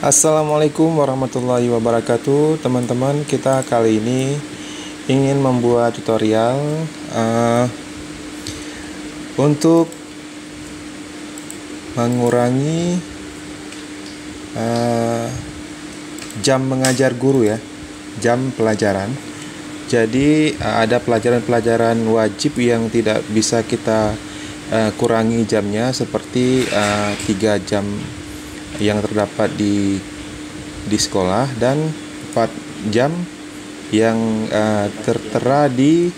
Assalamualaikum warahmatullahi wabarakatuh, teman-teman. Kita kali ini ingin membuat tutorial untuk mengurangi jam mengajar guru ya, jam pelajaran. Jadi ada pelajaran-pelajaran wajib yang tidak bisa kita kurangi jamnya, seperti 3 jam yang terdapat di sekolah dan 4 jam yang tertera di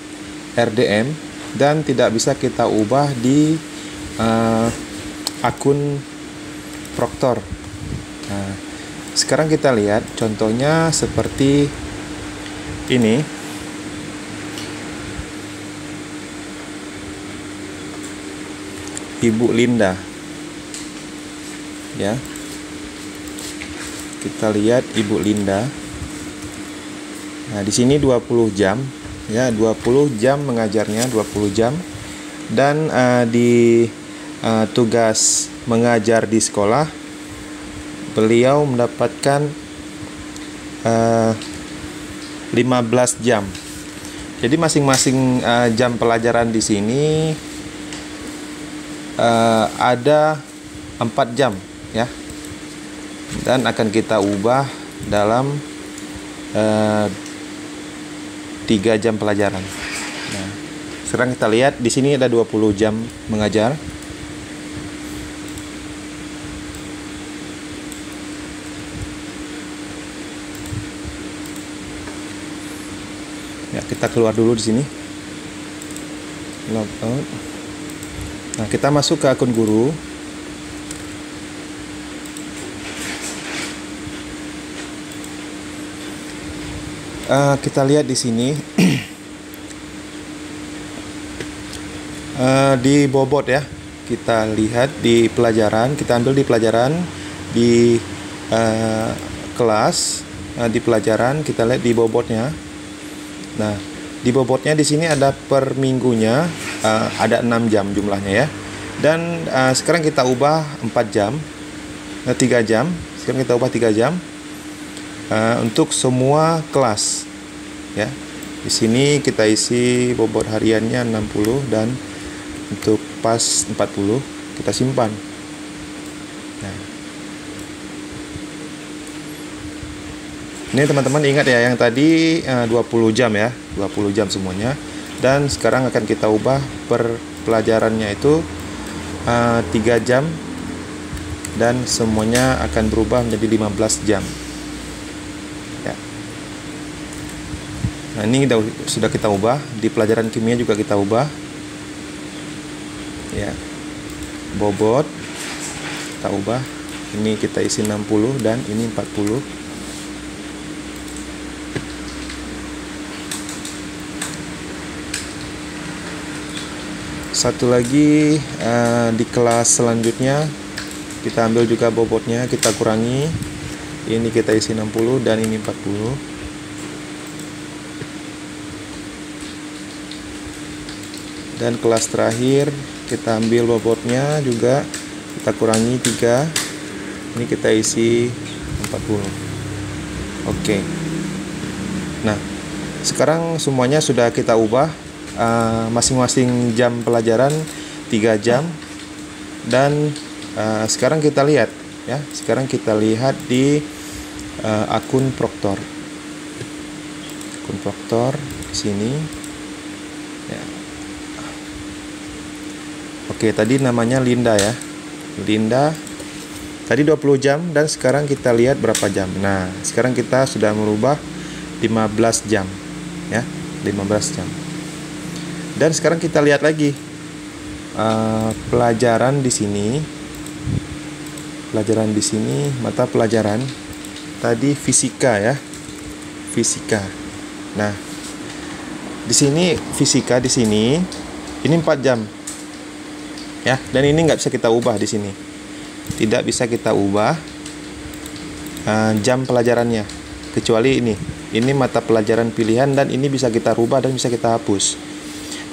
RDM dan tidak bisa kita ubah di akun Proktor. Nah, sekarang kita lihat contohnya seperti ini. Ibu Linda, ya. Kita lihat Ibu Linda. Nah, di sini 20 jam ya, 20 jam mengajarnya, 20 jam. Dan di tugas mengajar di sekolah beliau mendapatkan 15 jam. Jadi masing-masing jam pelajaran di sini ada 4 jam ya. Dan akan kita ubah dalam 3 jam pelajaran. Nah, sekarang kita lihat di sini ada 20 jam mengajar. Ya, kita keluar dulu di sini. Logout. Nah, kita masuk ke akun guru. Kita lihat di sini di bobot ya. Kita lihat di pelajaran, kita ambil di pelajaran di kelas, di pelajaran kita lihat di bobotnya. Nah, di bobotnya di sini ada per minggunya, ada 6 jam jumlahnya ya. Dan sekarang kita ubah 4 jam, 3 jam. Sekarang kita ubah 3 jam. Untuk semua kelas ya. Di sini kita isi bobot hariannya 60 dan untuk pas 40 kita simpan. Nah, ini teman-teman ingat ya, yang tadi 20 jam ya, 20 jam semuanya. Dan sekarang akan kita ubah per pelajarannya itu 3 jam dan semuanya akan berubah menjadi 15 jam. Nah, ini sudah kita ubah. Di pelajaran kimia juga kita ubah ya, bobot kita ubah. Ini kita isi 60 dan ini 40. Satu lagi di kelas selanjutnya kita ambil juga bobotnya, kita kurangi. Ini kita isi 60 dan ini 40. Dan kelas terakhir kita ambil bobotnya juga, kita kurangi 3. Ini kita isi 40. Oke. Nah, sekarang semuanya sudah kita ubah, masing-masing jam pelajaran 3 jam. Dan sekarang kita lihat ya, sekarang kita lihat di akun Proktor. Akun Proktor di sini. Ya. Oke, tadi namanya Linda ya. Linda tadi 20 jam dan sekarang kita lihat berapa jam. Nah, sekarang kita sudah merubah 15 jam ya, 15 jam. Dan sekarang kita lihat lagi pelajaran di sini. Pelajaran di sini, mata pelajaran tadi fisika ya. Fisika. Nah, di sini fisika di sini ini 4 jam. Ya, dan ini nggak bisa kita ubah di sini. Tidak bisa kita ubah jam pelajarannya, kecuali ini. Ini mata pelajaran pilihan dan ini bisa kita rubah dan bisa kita hapus.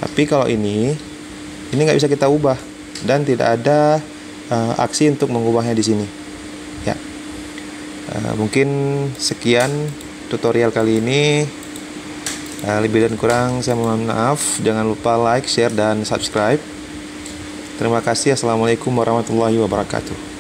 Tapi kalau ini nggak bisa kita ubah dan tidak ada aksi untuk mengubahnya di sini. Ya, Mungkin sekian tutorial kali ini. Lebih dan kurang saya mohon maaf. Jangan lupa like, share, dan subscribe. Terima kasih. Assalamualaikum warahmatullahi wabarakatuh.